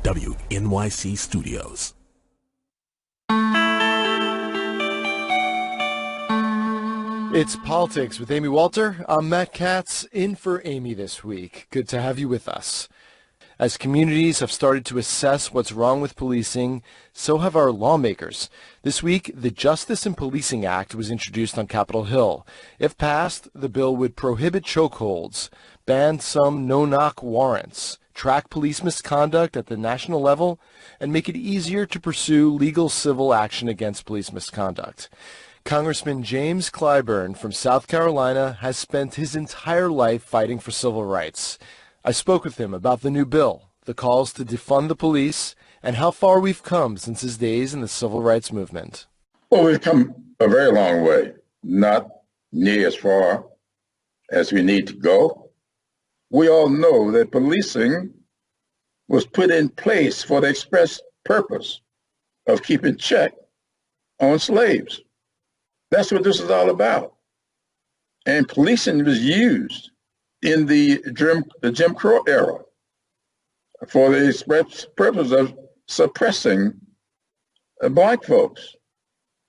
WNYC Studios. It's Politics with Amy Walter. I'm Matt Katz, in for Amy this week. Good to have you with us. As communities have started to assess what's wrong with policing, so have our lawmakers. This week, the Justice and Policing Act was introduced on Capitol Hill. If passed, the bill would prohibit chokeholds, ban some no-knock warrants, track police misconduct at the national level, and make it easier to pursue legal civil action against police misconduct. Congressman James Clyburn from South Carolina has spent his entire life fighting for civil rights. I spoke with him about the new bill, the calls to defund the police, and how far we've come since his days in the civil rights movement. Well, we've come a very long way, not near as far as we need to go. We all know that policing was put in place for the express purpose of keeping check on slaves. That's what this is all about. And policing was used in the Jim Crow era for the express purpose of suppressing Black folks.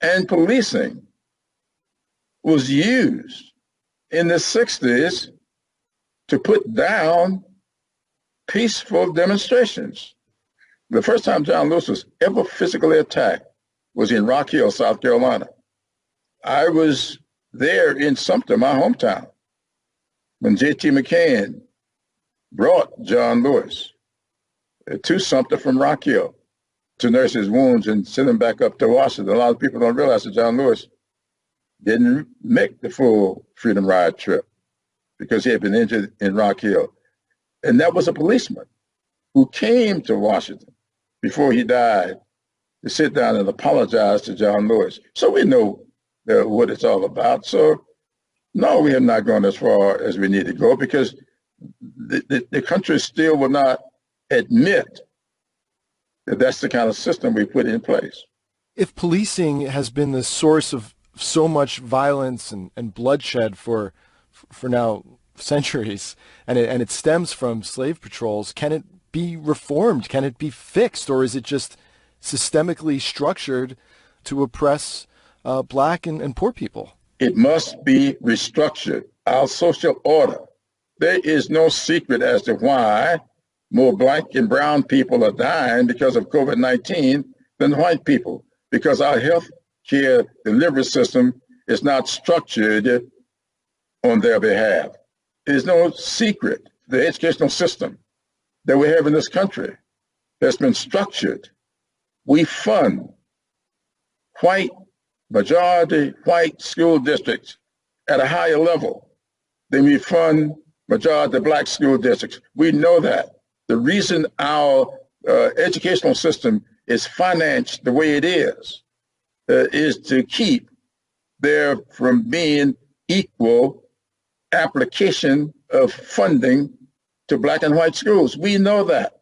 And policing was used in the 60s to put down peaceful demonstrations. The first time John Lewis was ever physically attacked was in Rock Hill, South Carolina. I was there in Sumter, my hometown, when J.T. McCann brought John Lewis to Sumter from Rock Hill to nurse his wounds and send him back up to Washington. A lot of people don't realize that John Lewis didn't make the full Freedom Ride trip because he had been injured in Rock Hill. And that was a policeman who came to Washington before he died to sit down and apologize to John Lewis. So we know what it's all about. So, no, we have not gone as far as we need to go because the country still will not admit that that's the kind of system we put in place. If policing has been the source of so much violence and bloodshed for now centuries, and it stems from slave patrols, can it be reformed? Can it be fixed? Or is it just systemically structured to oppress Black and poor people? It must be restructured. Our social order. There is no secret as to why more Black and brown people are dying because of COVID-19 than white people, because our health care delivery system is not structured on their behalf. It is no secret. The educational system that we have in this country has been structured. We fund majority white school districts at a higher level than we fund majority Black school districts. We know that. The reason our educational system is financed the way it is to keep there from being equal application of funding to Black and white schools. We know that.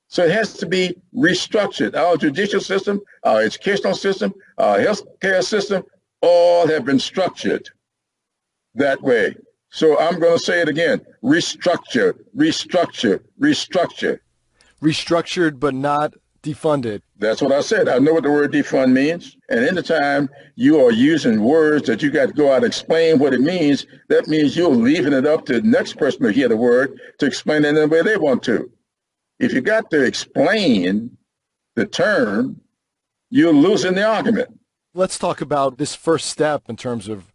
So it has to be restructured. Our judicial system, our educational system, our health care system, all have been structured that way. So I'm going to say it again, restructure, restructure, restructure. Restructured but not defunded. That's what I said. I know what the word defund means. And anytime you are using words that you got to go out and explain what it means, that means you're leaving it up to the next person to hear the word to explain it in the way they want to. If you got to explain the term, you're losing the argument. Let's talk about this first step in terms of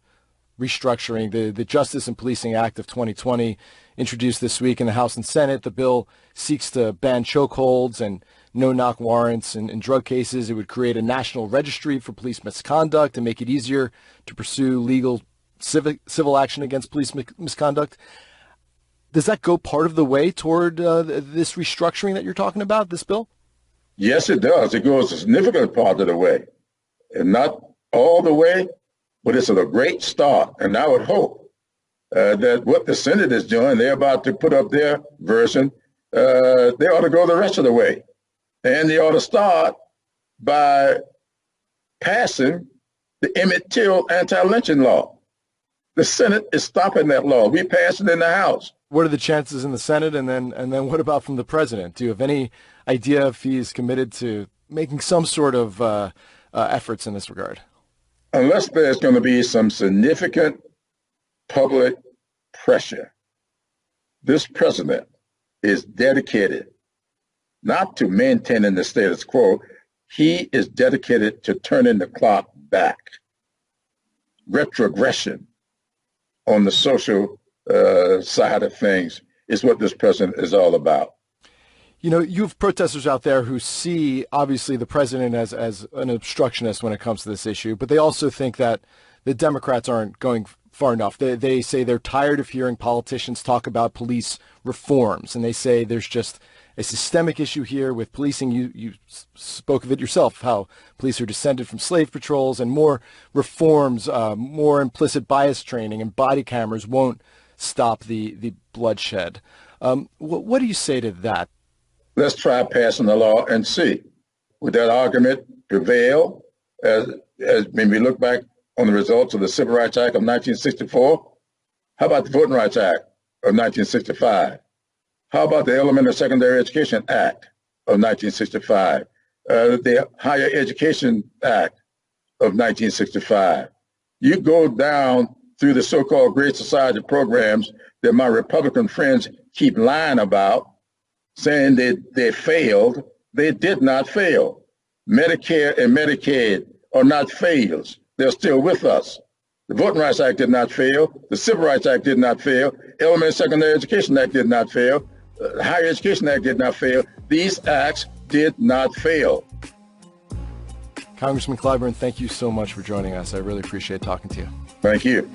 restructuring. The Justice and Policing Act of 2020, introduced this week in the House and Senate. The bill seeks to ban chokeholds and no-knock warrants in drug cases. It would create a national registry for police misconduct and make it easier to pursue legal civil action against police misconduct. Does that go part of the way toward this restructuring that you're talking about, this bill? Yes, it does. It goes a significant part of the way. And not all the way, but it's a great start. And I would hope that what the Senate is doing, they're about to put up their version, they ought to go the rest of the way. And they ought to start by passing the Emmett Till anti-lynching law. The Senate is stopping that law. We passed it in the House. What are the chances in the Senate, and then what about from the president? Do you have any idea if he's committed to making some sort of efforts in this regard? Unless there's going to be some significant public pressure, this president is dedicated not to maintaining the status quo. He is dedicated to turning the clock back. Retrogression on the social side of things is what this president is all about. You know, you have protesters out there who see, obviously, the president as an obstructionist when it comes to this issue, but they also think that the Democrats aren't going far enough. They say they're tired of hearing politicians talk about police reforms, and they say there's just a systemic issue here with policing. You spoke of it yourself, how police are descended from slave patrols, and more reforms, more implicit bias training and body cameras won't stop the bloodshed. What do you say to that? Let's try passing the law and see. Would that argument prevail as when we look back on the results of the Civil Rights Act of 1964? How about the Voting Rights Act of 1965? How about the Elementary Secondary Education Act of 1965? The Higher Education Act of 1965? You go down through the so-called Great Society programs that my Republican friends keep lying about, saying that they failed. They did not fail. Medicare and Medicaid are not fails. They're still with us. The Voting Rights Act did not fail. The Civil Rights Act did not fail. Elementary Secondary Education Act did not fail. The Higher Education Act did not fail. These acts did not fail. Congressman Clyburn, thank you so much for joining us. I really appreciate talking to you. Thank you.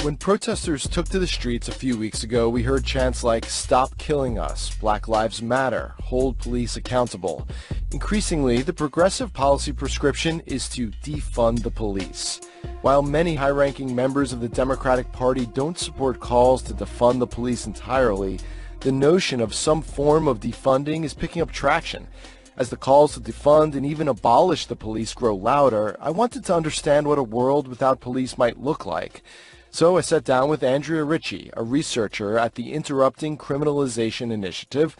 When protesters took to the streets a few weeks ago, we heard chants like "Stop killing us," "Black Lives Matter," "Hold police accountable." Increasingly, the progressive policy prescription is to defund the police. While many high-ranking members of the Democratic Party don't support calls to defund the police entirely, the notion of some form of defunding is picking up traction. As the calls to defund and even abolish the police grow louder, I wanted to understand what a world without police might look like. So I sat down with Andrea Ritchie, a researcher at the Interrupting Criminalization Initiative,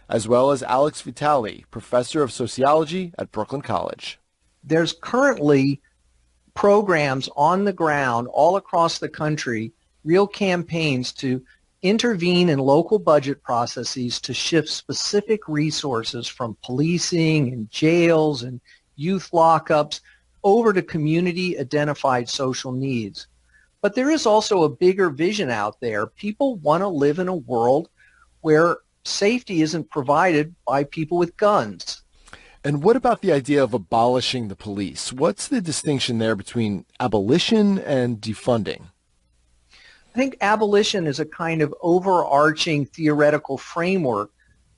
as well as Alex Vitale, professor of sociology at Brooklyn College. There's currently programs on the ground all across the country, real campaigns to intervene in local budget processes to shift specific resources from policing and jails and youth lockups over to community-identified social needs. But there is also a bigger vision out there. People want to live in a world where safety isn't provided by people with guns. And what about the idea of abolishing the police? What's the distinction there between abolition and defunding? I think abolition is a kind of overarching theoretical framework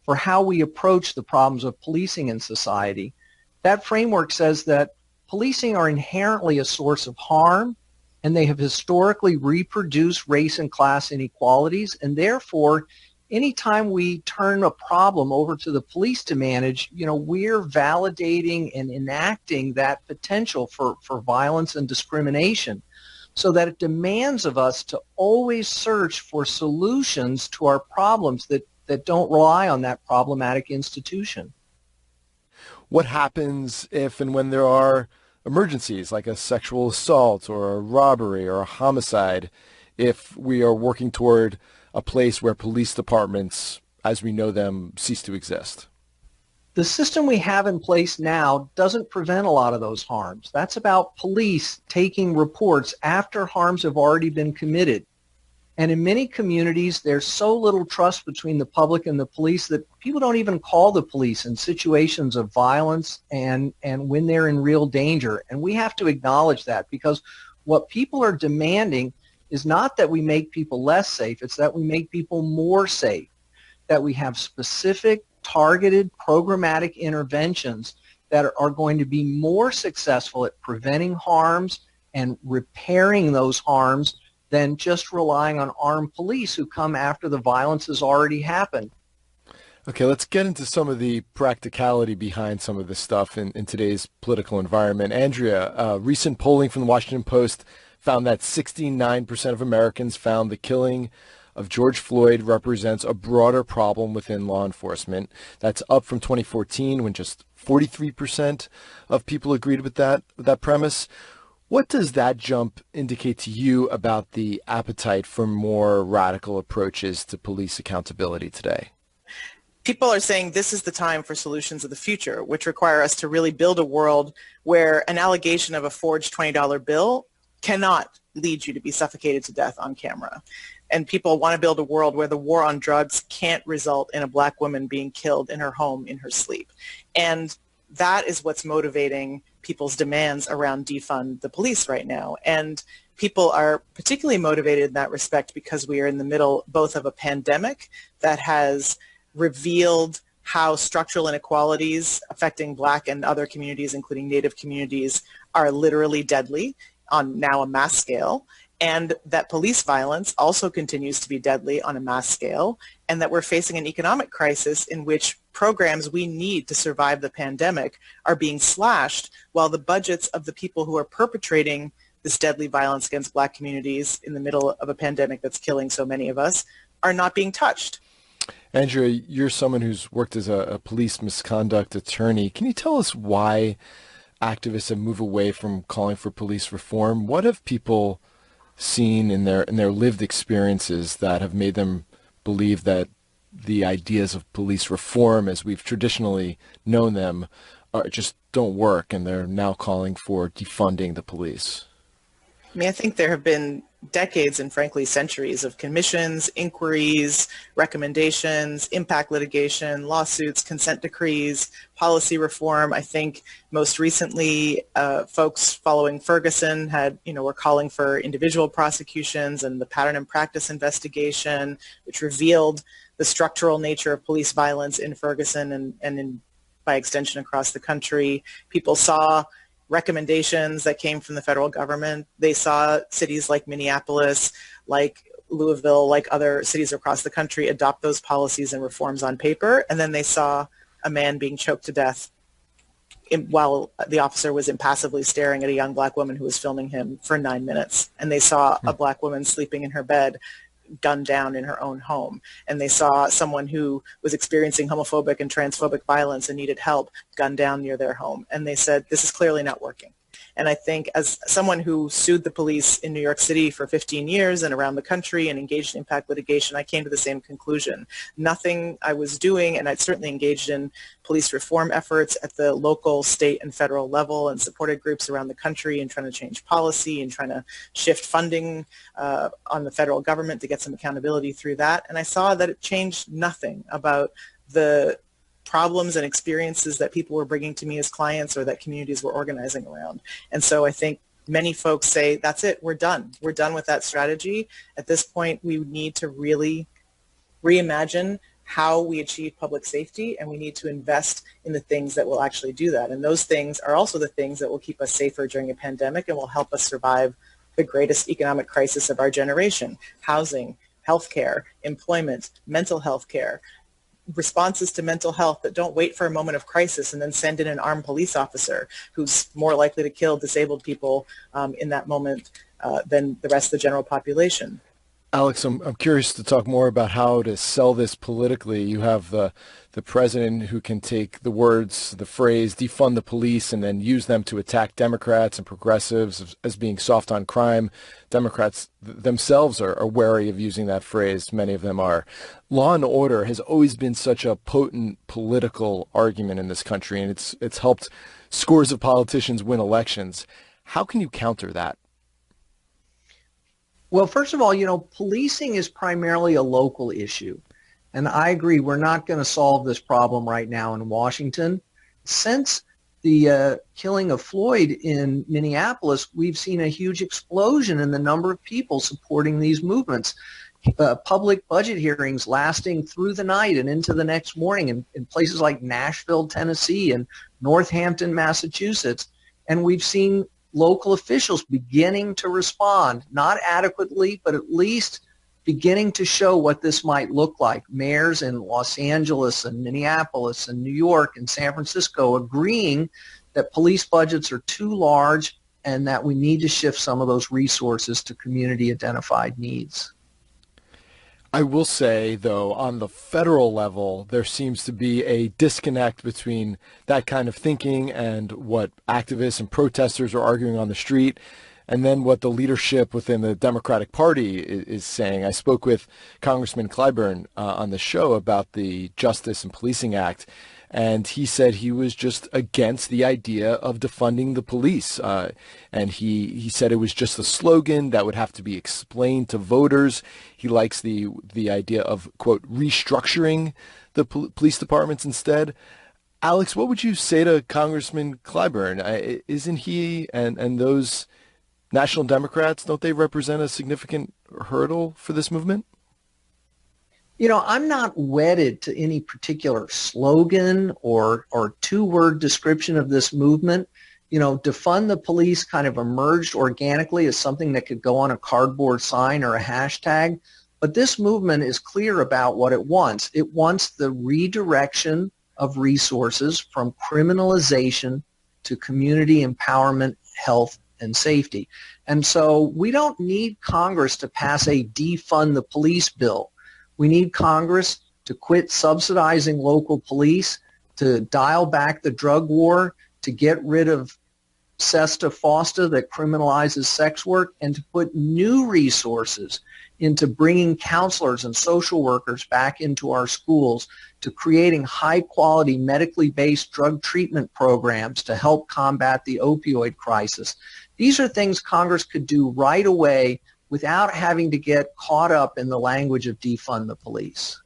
for how we approach the problems of policing in society. That framework says that policing are inherently a source of harm, and they have historically reproduced race and class inequalities, and therefore anytime we turn a problem over to the police to manage, we're validating and enacting that potential for violence and discrimination, so that it demands of us to always search for solutions to our problems that don't rely on that problematic institution. What happens if and when there are emergencies like a sexual assault or a robbery or a homicide, if we are working toward a place where police departments, as we know them, cease to exist? The system we have in place now doesn't prevent a lot of those harms. That's about police taking reports after harms have already been committed. And in many communities, there's so little trust between the public and the police that people don't even call the police in situations of violence and when they're in real danger. And we have to acknowledge that, because what people are demanding is not that we make people less safe, it's that we make people more safe, that we have specific, targeted, programmatic interventions that are going to be more successful at preventing harms and repairing those harms than just relying on armed police who come after the violence has already happened. Okay, let's get into some of the practicality behind some of this stuff in today's political environment. Andrea, recent polling from the Washington Post found that 69% of Americans found the killing of George Floyd represents a broader problem within law enforcement. That's up from 2014 when just 43% of people agreed with that premise. What does that jump indicate to you about the appetite for more radical approaches to police accountability today? People are saying this is the time for solutions of the future, which require us to really build a world where an allegation of a forged $20 bill cannot lead you to be suffocated to death on camera. And people want to build a world where the war on drugs can't result in a black woman being killed in her home in her sleep. And that is what's motivating people's demands around defund the police right now. And people are particularly motivated in that respect because we are in the middle both of a pandemic that has revealed how structural inequalities affecting Black and other communities, including Native communities, are literally deadly on now a mass scale, and that police violence also continues to be deadly on a mass scale, and that we're facing an economic crisis in which programs we need to survive the pandemic are being slashed while the budgets of the people who are perpetrating this deadly violence against Black communities in the middle of a pandemic that's killing so many of us are not being touched. Andrea, you're someone who's worked as a police misconduct attorney. Can you tell us why activists have moved away from calling for police reform? What have people seen in their lived experiences that have made them believe that the ideas of police reform, as we've traditionally known them, just don't work, and they're now calling for defunding the police? I mean, I think there have been decades and frankly centuries of commissions, inquiries, recommendations, impact litigation, lawsuits, consent decrees, policy reform. I think most recently folks following Ferguson were calling for individual prosecutions and the pattern and practice investigation, which revealed the structural nature of police violence in Ferguson and by extension across the country. People saw recommendations that came from the federal government. They saw cities like Minneapolis, like Louisville, like other cities across the country adopt those policies and reforms on paper, and then they saw a man being choked to death while the officer was impassively staring at a young Black woman who was filming him for 9 minutes. And they saw a Black woman sleeping in her bed, gunned down in her own home. And they saw someone who was experiencing homophobic and transphobic violence and needed help gunned down near their home. And they said, this is clearly not working. And I think as someone who sued the police in New York City for 15 years and around the country and engaged in impact litigation, I came to the same conclusion. Nothing I was doing, and I'd certainly engaged in police reform efforts at the local, state, and federal level and supported groups around the country in trying to change policy and trying to shift funding on the federal government to get some accountability through that. And I saw that it changed nothing about the problems and experiences that people were bringing to me as clients or that communities were organizing around. And so I think many folks say, that's it, we're done. We're done with that strategy. At this point, we need to really reimagine how we achieve public safety, and we need to invest in the things that will actually do that. And those things are also the things that will keep us safer during a pandemic and will help us survive the greatest economic crisis of our generation: housing, healthcare, employment, mental health care, responses to mental health that don't wait for a moment of crisis and then send in an armed police officer who's more likely to kill disabled people in that moment than the rest of the general population. Alex, I'm curious to talk more about how to sell this politically. You have the president who can take the words, the phrase, defund the police, and then use them to attack Democrats and progressives as being soft on crime. Democrats themselves are wary of using that phrase. Many of them are. Law and order has always been such a potent political argument in this country, and it's helped scores of politicians win elections. How can you counter that? Well, first of all, policing is primarily a local issue. And I agree, we're not going to solve this problem right now in Washington. Since the killing of Floyd in Minneapolis, we've seen a huge explosion in the number of people supporting these movements. Public budget hearings lasting through the night and into the next morning in places like Nashville, Tennessee, and Northampton, Massachusetts. And we've seen local officials beginning to respond, not adequately, but at least beginning to show what this might look like. Mayors in Los Angeles and Minneapolis and New York and San Francisco agreeing that police budgets are too large and that we need to shift some of those resources to community-identified needs. I will say, though, on the federal level, there seems to be a disconnect between that kind of thinking and what activists and protesters are arguing on the street, and then what the leadership within the Democratic Party is saying. I spoke with Congressman Clyburn on the show about the Justice and Policing Act, and he said he was just against the idea of defunding the police. And he said it was just a slogan that would have to be explained to voters. He likes the idea of, quote, restructuring the police departments instead. Alex, what would you say to Congressman Clyburn? Isn't he and those National Democrats, don't they represent a significant hurdle for this movement? You know, I'm not wedded to any particular slogan or two-word description of this movement. You know, defund the police kind of emerged organically as something that could go on a cardboard sign or a hashtag. But this movement is clear about what it wants. It wants the redirection of resources from criminalization to community empowerment, health, and safety. And so we don't need Congress to pass a defund the police bill. We need Congress to quit subsidizing local police, to dial back the drug war, to get rid of SESTA FOSTA that criminalizes sex work, and to put new resources into bringing counselors and social workers back into our schools, to creating high-quality medically based drug treatment programs to help combat the opioid crisis. These are things Congress could do right away without having to get caught up in the language of defund the police.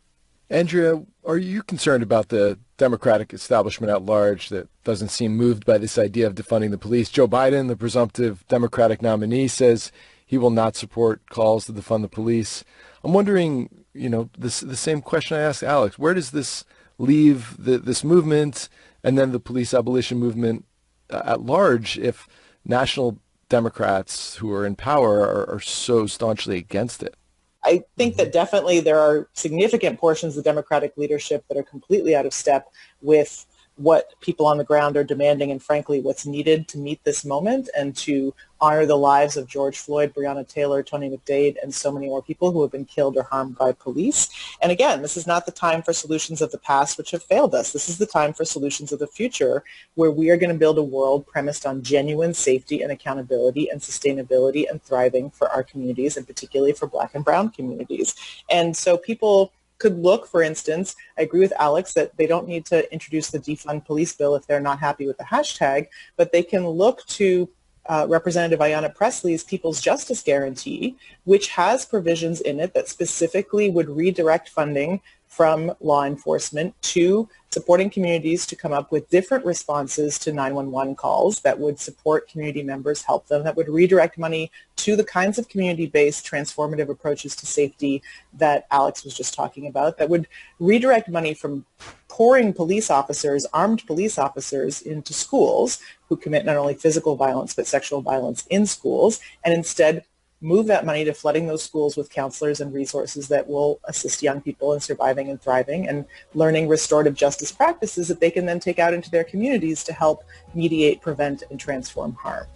Andrea, are you concerned about the Democratic establishment at large that doesn't seem moved by this idea of defunding the police? Joe Biden, the presumptive Democratic nominee, says he will not support calls to defund the police. I'm wondering, the same question I asked Alex, where does this leave this movement and then the police abolition movement at large if national Democrats who are in power are so staunchly against it? I think that definitely there are significant portions of the Democratic leadership that are completely out of step with what people on the ground are demanding and, frankly, what's needed to meet this moment and to honor the lives of George Floyd, Breonna Taylor, Tony McDade, and so many more people who have been killed or harmed by police. And again, this is not the time for solutions of the past which have failed us. This is the time for solutions of the future, where we are going to build a world premised on genuine safety and accountability and sustainability and thriving for our communities, and particularly for Black and Brown communities. And so people could look, for instance, I agree with Alex that they don't need to introduce the defund police bill if they're not happy with the hashtag, but they can look to Representative Ayanna Pressley's People's Justice Guarantee, which has provisions in it that specifically would redirect funding from law enforcement to supporting communities to come up with different responses to 911 calls that would support community members, help them, that would redirect money to the kinds of community-based transformative approaches to safety that Alex was just talking about, that would redirect money from pouring police officers, armed police officers, into schools who commit not only physical violence but sexual violence in schools, and instead move that money to flooding those schools with counselors and resources that will assist young people in surviving and thriving and learning restorative justice practices that they can then take out into their communities to help mediate, prevent, and transform harm.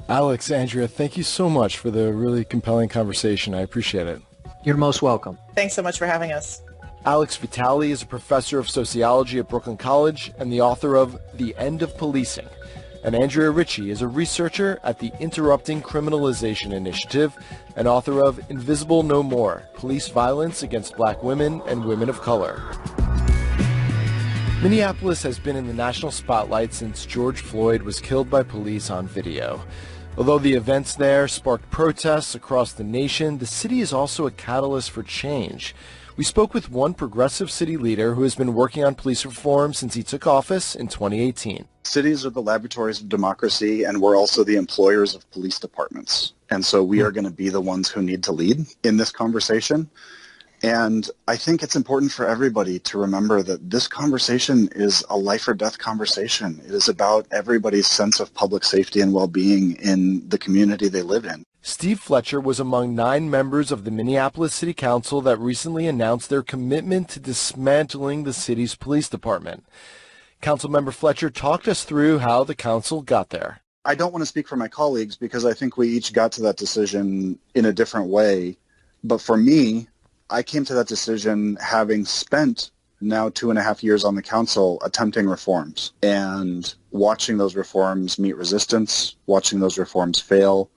Alex, Andrea, thank you so much for the really compelling conversation. I appreciate it. You're most welcome. Thanks so much for having us. Alex Vitale is a professor of sociology at Brooklyn College and the author of The End of Policing. And Andrea Ritchie is a researcher at the Interrupting Criminalization Initiative and author of Invisible No More, Police Violence Against Black Women and Women of Color. Minneapolis has been in the national spotlight since George Floyd was killed by police on video. Although the events there sparked protests across the nation, the city is also a catalyst for change. We spoke with one progressive city leader who has been working on police reform since he took office in 2018. Cities are the laboratories of democracy, and we're also the employers of police departments. And so we are going to be the ones who need to lead in this conversation. And I think it's important for everybody to remember that this conversation is a life or death conversation. It is about everybody's sense of public safety and well-being in the community they live in. Steve Fletcher was among 9 members of the Minneapolis City Council that recently announced their commitment to dismantling the city's police department. Councilmember Fletcher talked us through how the council got there. I don't want to speak for my colleagues because I think we each got to that decision in a different way. But for me, I came to that decision having spent now 2.5 years on the council attempting reforms and watching those reforms meet resistance, watching those reforms fail,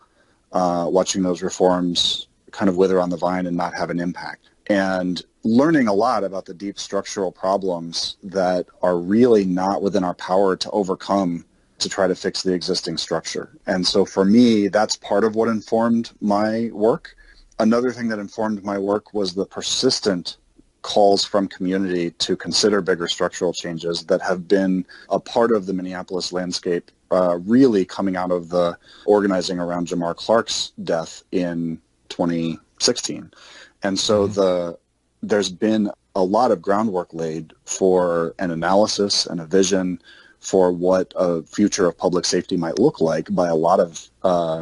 watching those reforms kind of wither on the vine and not have an impact, and learning a lot about the deep structural problems that are really not within our power to overcome to try to fix the existing structure. And so for me, that's part of what informed my work. Another thing that informed my work was the persistent calls from community to consider bigger structural changes that have been a part of the Minneapolis landscape, really coming out of the organizing around Jamar Clark's death in 2016. And so there's been a lot of groundwork laid for an analysis and a vision for what a future of public safety might look like by a lot of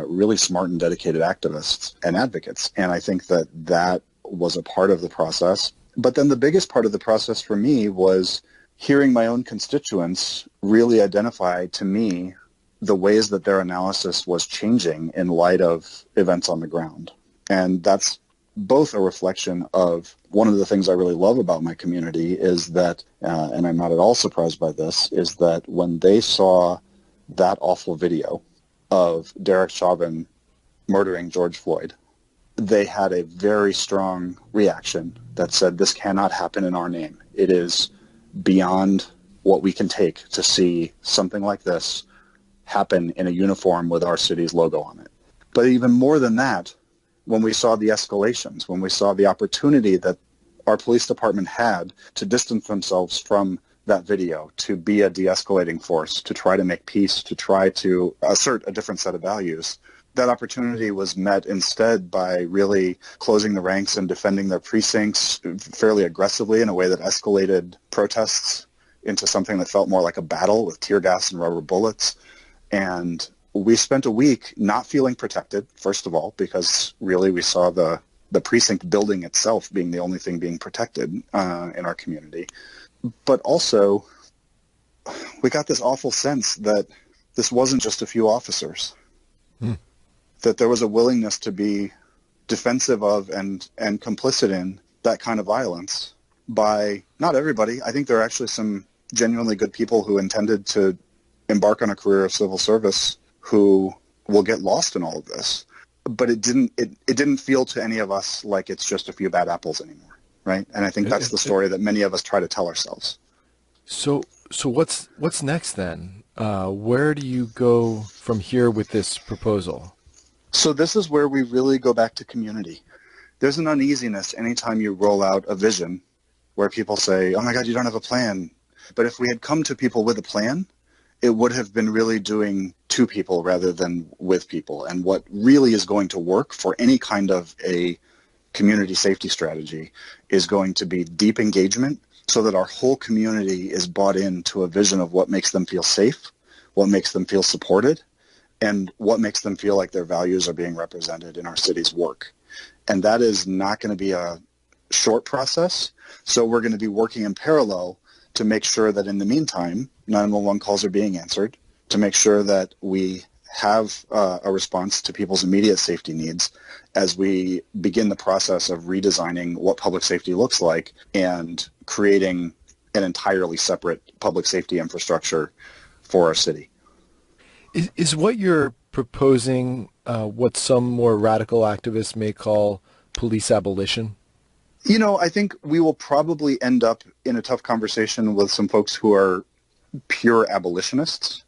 really smart and dedicated activists and advocates. And I think that that was a part of the process. But then the biggest part of the process for me was hearing my own constituents really identify to me the ways that their analysis was changing in light of events on the ground. And that's both a reflection of one of the things I really love about my community is that, and I'm not at all surprised by this, is that when they saw that awful video of Derek Chauvin murdering George Floyd, they had a very strong reaction that said, this cannot happen in our name. It is beyond what we can take to see something like this happen in a uniform with our city's logo on it. But even more than that, when we saw the escalations, when we saw the opportunity that our police department had to distance themselves from that video, to be a de-escalating force, to try to make peace, to try to assert a different set of values, that opportunity was met instead by really closing the ranks and defending their precincts fairly aggressively in a way that escalated protests into something that felt more like a battle with tear gas and rubber bullets. And we spent a week not feeling protected, first of all, because really we saw the precinct building itself being the only thing being protected in our community. But also, we got this awful sense that this wasn't just a few officers, that there was a willingness to be defensive of and complicit in that kind of violence by not everybody. I think there are actually some genuinely good people who intended to embark on a career of civil service who will get lost in all of this. But it didn't feel to any of us like it's just a few bad apples anymore, right? And I think that's the story that many of us try to tell ourselves. So what's next then? Where do you go from here with this proposal? So this is where we really go back to community. There's an uneasiness anytime you roll out a vision where people say, oh my God, you don't have a plan. But if we had come to people with a plan, it would have been really doing to people rather than with people. And what really is going to work for any kind of a community safety strategy is going to be deep engagement so that our whole community is bought into a vision of what makes them feel safe, what makes them feel supported, and what makes them feel like their values are being represented in our city's work. And that is not going to be a short process. So we're going to be working in parallel to make sure that in the meantime, 911 calls are being answered, to make sure that we have a response to people's immediate safety needs as we begin the process of redesigning what public safety looks like and creating an entirely separate public safety infrastructure for our city. Is what you're proposing what some more radical activists may call police abolition? You know, I think we will probably end up in a tough conversation with some folks who are pure abolitionists.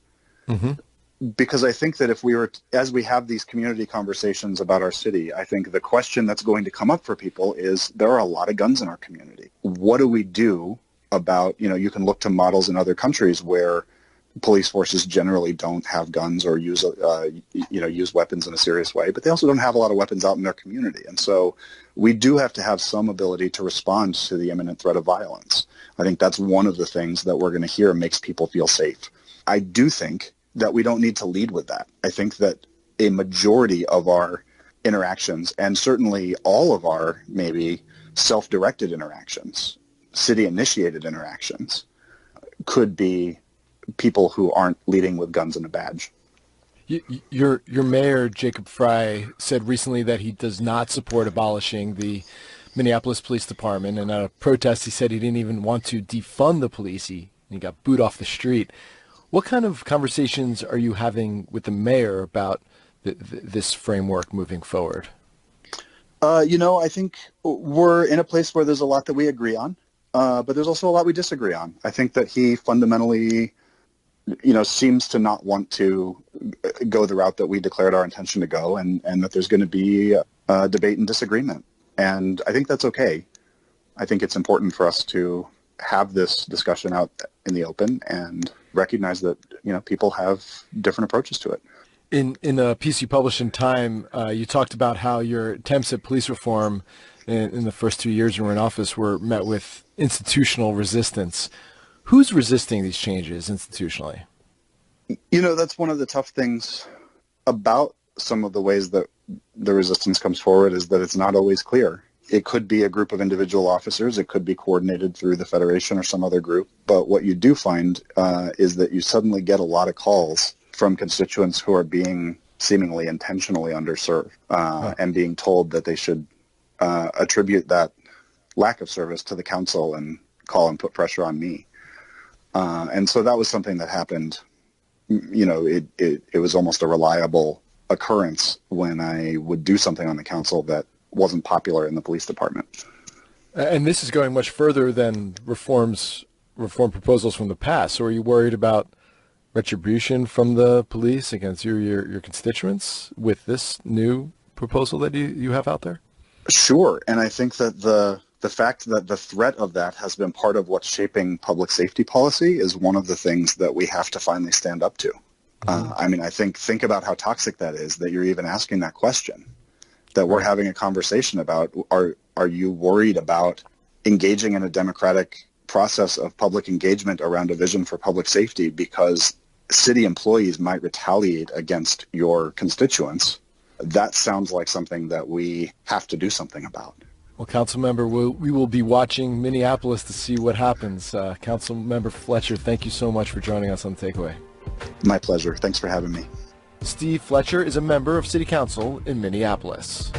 Because I think that if we were, as we have these community conversations about our city, I think the question that's going to come up for people is there are a lot of guns in our community. What do we do about, you can look to models in other countries where police forces generally don't have guns or use weapons in a serious way, but they also don't have a lot of weapons out in their community. And so we do have to have some ability to respond to the imminent threat of violence. I think that's one of the things that we're going to hear makes people feel safe. I do think that we don't need to lead with that. I think that a majority of our interactions, and certainly all of our maybe self-directed interactions, city-initiated interactions, could be people who aren't leading with guns and a badge. Your mayor, Jacob Frey, said recently that he does not support abolishing the Minneapolis Police Department, and at a protest he said he didn't even want to defund the police. He got booed off the street. What kind of conversations are you having with the mayor about this framework moving forward? I think we're in a place where there's a lot that we agree on, but there's also a lot we disagree on. I think that he fundamentally, seems to not want to go the route that we declared our intention to go, and that there's going to be debate and disagreement. And I think that's okay. I think it's important for us to have this discussion out in the open and recognize that, people have different approaches to it. In a piece you published in Time, you talked about how your attempts at police reform in the first 2 years you were in office were met with institutional resistance. Who's resisting these changes institutionally? That's one of the tough things about some of the ways that the resistance comes forward, is that it's not always clear. It could be a group of individual officers. It could be coordinated through the Federation or some other group. But what you do find is that you suddenly get a lot of calls from constituents who are being seemingly intentionally underserved and being told that they should attribute that lack of service to the council and call and put pressure on me. And so that was something that happened. It was almost a reliable occurrence when I would do something on the council that wasn't popular in the police department. And this is going much further than reform proposals from the past. So are you worried about retribution from the police against your constituents with this new proposal that you have out there? Sure. And I think that the fact that the threat of that has been part of what's shaping public safety policy is one of the things that we have to finally stand up to. I think about how toxic that is, that you're even asking that question, that we're having a conversation about, are you worried about engaging in a democratic process of public engagement around a vision for public safety because city employees might retaliate against your constituents? That sounds like something that we have to do something about. Well, Councilmember, we will be watching Minneapolis to see what happens. Councilmember Fletcher, thank you so much for joining us on Takeaway. My pleasure. Thanks for having me. Steve Fletcher is a member of City Council in Minneapolis.